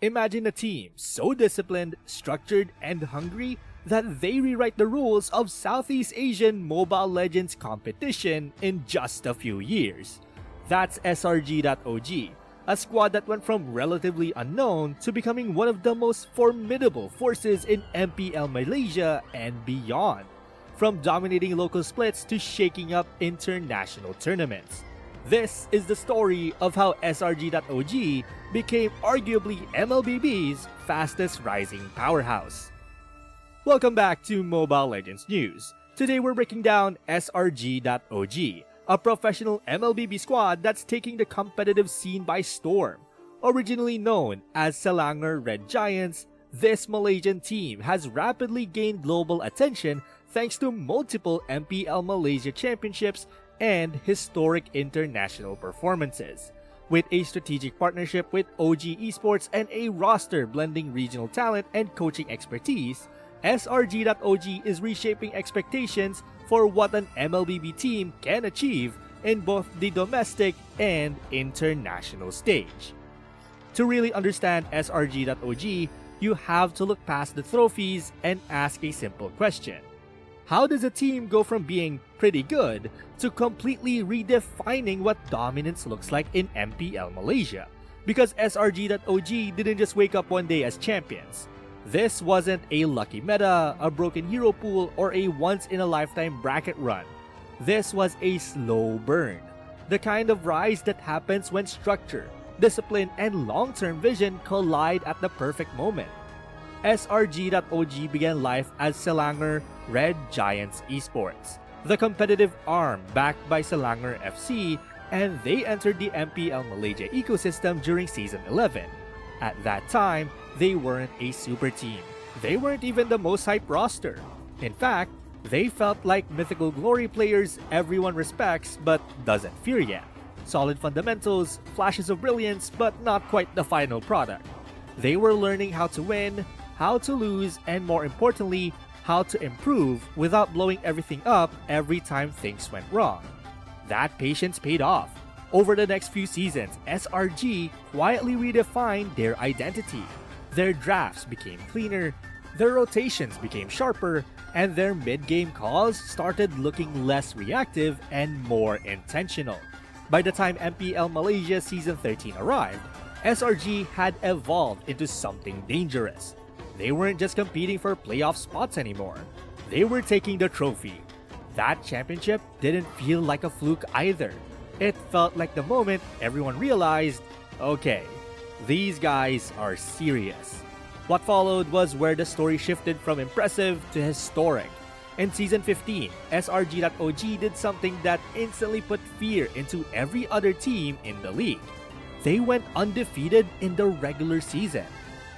Imagine a team so disciplined, structured, and hungry that they rewrite the rules of Southeast Asian Mobile Legends competition in just a few years. That's SRG.OG, a squad that went from relatively unknown to becoming one of the most formidable forces in MPL Malaysia and beyond, from dominating local splits to shaking up international tournaments. This is the story of how SRG.OG became arguably MLBB's fastest rising powerhouse. Welcome back to Mobile Legends News. Today we're breaking down SRG.OG, a professional MLBB squad that's taking the competitive scene by storm. Originally known as Selangor Red Giants, this Malaysian team has rapidly gained global attention thanks to multiple MPL Malaysia championships and historic international performances. With a strategic partnership with OG Esports and a roster blending regional talent and coaching expertise, SRG.OG is reshaping expectations for what an MLBB team can achieve in both the domestic and international stage. To really understand SRG.OG, you have to look past the trophies and ask a simple question. How does a team go from being pretty good to completely redefining what dominance looks like in MPL Malaysia? Because SRG.OG didn't just wake up one day as champions. This wasn't a lucky meta, a broken hero pool, or a once-in-a-lifetime bracket run. This was a slow burn. The kind of rise that happens when structure, discipline, and long-term vision collide at the perfect moment. SRG.OG began life as Selangor Red Giants Esports, the competitive arm backed by Selangor FC, and they entered the MPL Malaysia ecosystem during Season 11. At that time, they weren't a super team. They weren't even the most hyped roster. In fact, they felt like mythical glory players everyone respects but doesn't fear yet. Solid fundamentals, flashes of brilliance, but not quite the final product. They were learning how to win, how to lose, and more importantly, how to improve without blowing everything up every time things went wrong. That patience paid off. Over the next few seasons, SRG quietly redefined their identity. Their drafts became cleaner, their rotations became sharper, and their mid-game calls started looking less reactive and more intentional. By the time MPL Malaysia Season 13 arrived, SRG had evolved into something dangerous. They weren't just competing for playoff spots anymore. They were taking the trophy. That championship didn't feel like a fluke either. It felt like the moment everyone realized, okay, these guys are serious. What followed was where the story shifted from impressive to historic. In Season 15, SRG.OG did something that instantly put fear into every other team in the league. They went undefeated in the regular season.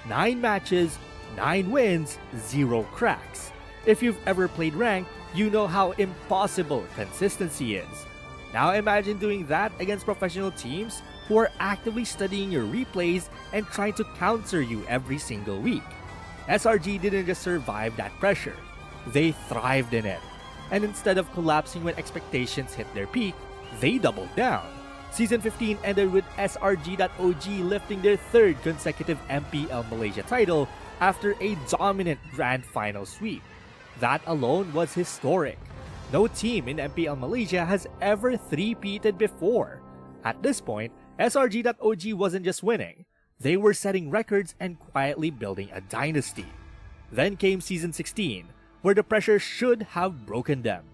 9 matches, 9 wins, 0 cracks. If you've ever played ranked, you know how impossible consistency is. Now imagine doing that against professional teams who are actively studying your replays and trying to counter you every single week. SRG didn't just survive that pressure, they thrived in it. And instead of collapsing when expectations hit their peak, they doubled down. Season 15 ended with SRG.OG lifting their 3rd consecutive MPL Malaysia title after a dominant grand final sweep. That alone was historic. No team in MPL Malaysia has ever three-peated before. At this point, SRG.OG wasn't just winning, they were setting records and quietly building a dynasty. Then came Season 16, where the pressure should have broken them.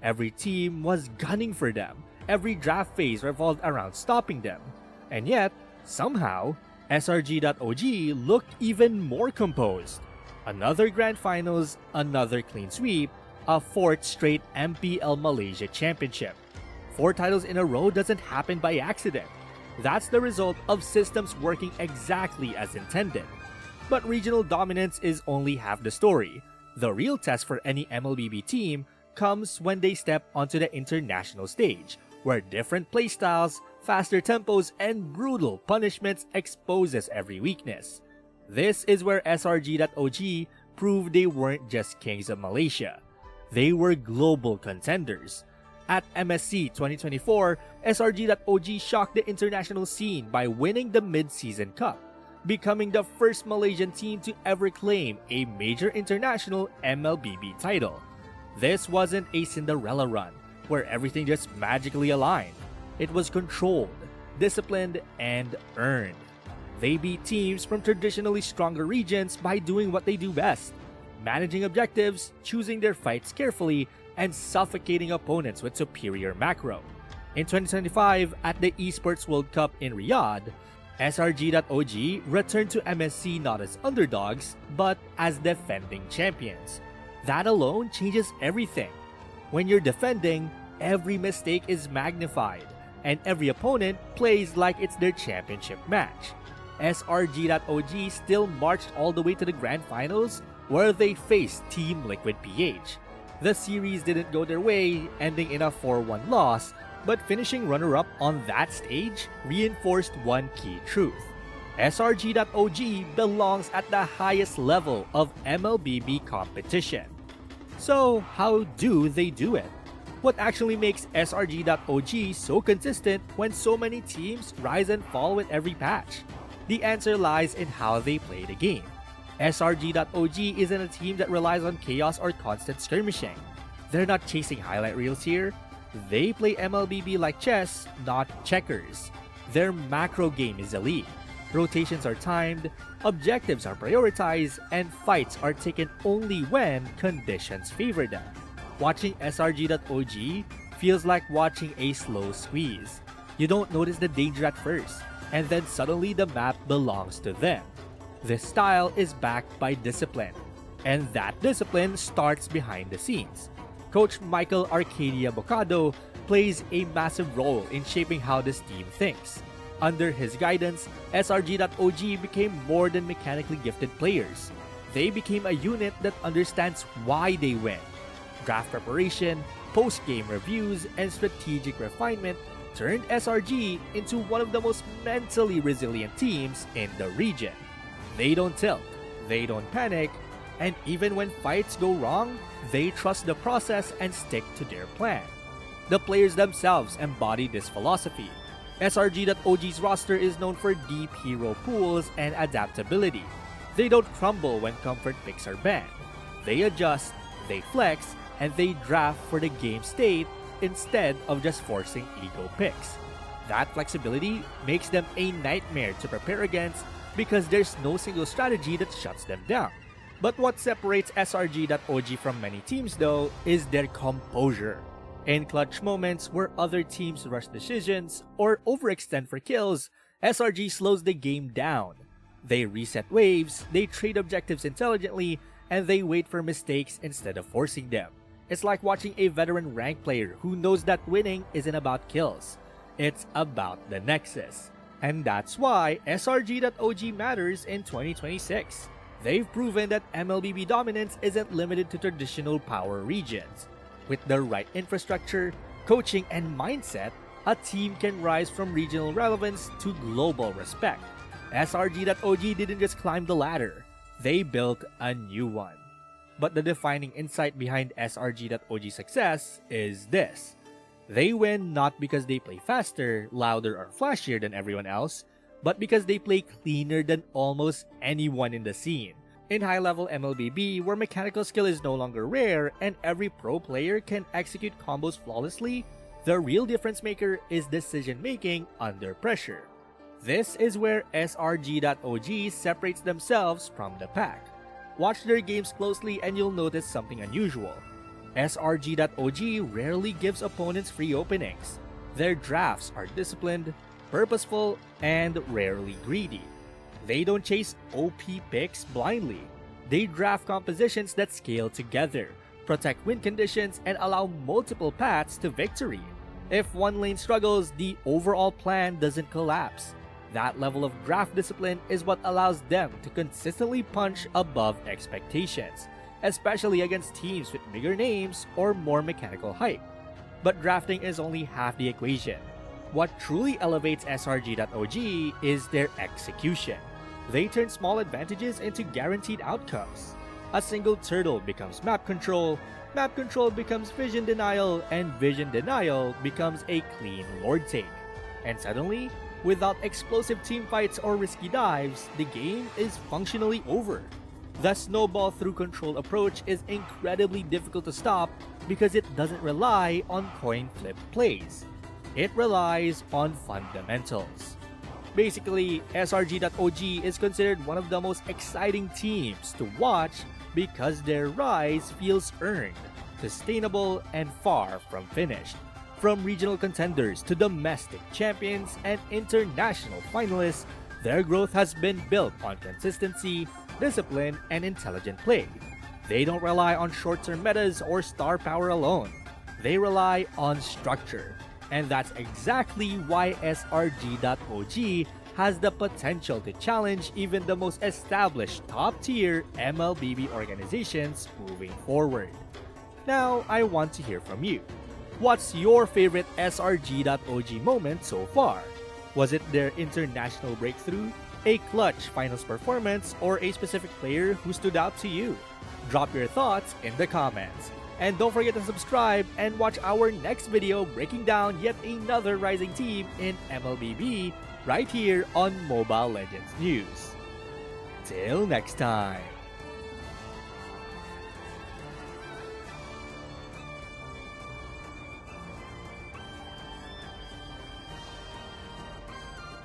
Every team was gunning for them. Every draft phase revolved around stopping them. And yet, somehow, SRG.OG looked even more composed. Another grand finals, another clean sweep, a 4th straight MPL Malaysia championship. 4 titles in a row doesn't happen by accident. That's the result of systems working exactly as intended. But regional dominance is only half the story. The real test for any MLBB team comes when they step onto the international stage, where different playstyles, faster tempos, and brutal punishments exposes every weakness. This is where SRG.OG proved they weren't just kings of Malaysia. They were global contenders. At MSC 2024, SRG.OG shocked the international scene by winning the Mid-Season Cup. becoming the first Malaysian team to ever claim a major international MLBB title. This wasn't a Cinderella run, where everything just magically aligned. It was controlled, disciplined, and earned. They beat teams from traditionally stronger regions by doing what they do best: managing objectives, choosing their fights carefully, and suffocating opponents with superior macro. In 2025, at the Esports World Cup in Riyadh, SRG.OG returned to MSC not as underdogs, but as defending champions. That alone changes everything. When you're defending, every mistake is magnified, and every opponent plays like it's their championship match. SRG.OG still marched all the way to the grand finals, where they faced Team Liquid PH. The series didn't go their way, ending in a 4-1 loss, but finishing runner-up on that stage reinforced one key truth: SRG.OG belongs at the highest level of MLBB competition. So how do they do it? What actually makes SRG.OG so consistent when so many teams rise and fall with every patch? The answer lies in how they play the game. SRG.OG isn't a team that relies on chaos or constant skirmishing. They're not chasing highlight reels here. They play MLBB like chess, not checkers. Their macro game is elite. Rotations are timed, objectives are prioritized, and fights are taken only when conditions favor them. Watching SRG.OG feels like watching a slow squeeze. You don't notice the danger at first, and then suddenly the map belongs to them. This style is backed by discipline, and that discipline starts behind the scenes. Coach Michael Arcadia Bocado plays a massive role in shaping how this team thinks. Under his guidance, SRG.OG became more than mechanically gifted players. They became a unit that understands why they win. Draft preparation, post-game reviews, and strategic refinement turned SRG into one of the most mentally resilient teams in the region. They don't tilt, they don't panic, and even when fights go wrong, they trust the process and stick to their plan. The players themselves embody this philosophy. SRG.OG's roster is known for deep hero pools and adaptability. They don't crumble when comfort picks are banned. They adjust, they flex, and they draft for the game state instead of just forcing ego picks. That flexibility makes them a nightmare to prepare against because there's no single strategy that shuts them down. But what separates SRG.OG from many teams though is their composure. In clutch moments where other teams rush decisions or overextend for kills, SRG slows the game down. They reset waves, they trade objectives intelligently, and they wait for mistakes instead of forcing them. It's like watching a veteran rank player who knows that winning isn't about kills. It's about the nexus. And that's why SRG.OG matters in 2026. They've proven that MLBB dominance isn't limited to traditional power regions. With the right infrastructure, coaching, and mindset, a team can rise from regional relevance to global respect. SRG.OG didn't just climb the ladder, they built a new one. But the defining insight behind SRG.OG's success is this: they win not because they play faster, louder, or flashier than everyone else, but because they play cleaner than almost anyone in the scene. In high-level MLBB, where mechanical skill is no longer rare and every pro player can execute combos flawlessly, the real difference maker is decision-making under pressure. This is where SRG.OG separates themselves from the pack. Watch their games closely and you'll notice something unusual. SRG.OG rarely gives opponents free openings. Their drafts are disciplined, purposeful, and rarely greedy. They don't chase OP picks blindly. They draft compositions that scale together, protect win conditions, and allow multiple paths to victory. If one lane struggles, the overall plan doesn't collapse. That level of draft discipline is what allows them to consistently punch above expectations, especially against teams with bigger names or more mechanical hype. But drafting is only half the equation. What truly elevates SRG.OG is their execution. They turn small advantages into guaranteed outcomes. A single turtle becomes map control becomes vision denial, and vision denial becomes a clean lord take. And suddenly, Without explosive teamfights or risky dives, the game is functionally over. The snowball through control approach is incredibly difficult to stop because it doesn't rely on coin flip plays. It relies on fundamentals. Basically, SRG.OG is considered one of the most exciting teams to watch because their rise feels earned, sustainable, and far from finished. From regional contenders to domestic champions and international finalists, their growth has been built on consistency, discipline, and intelligent play. They don't rely on short-term metas or star power alone. They rely on structure. And that's exactly why SRG.OG has the potential to challenge even the most established top-tier MLBB organizations moving forward. Now, I want to hear from you. What's your favorite SRG.OG moment so far? Was it their international breakthrough, a clutch finals performance, or a specific player who stood out to you? Drop your thoughts in the comments. And don't forget to subscribe and watch our next video breaking down yet another rising team in MLBB right here on Mobile Legends News. Till next time!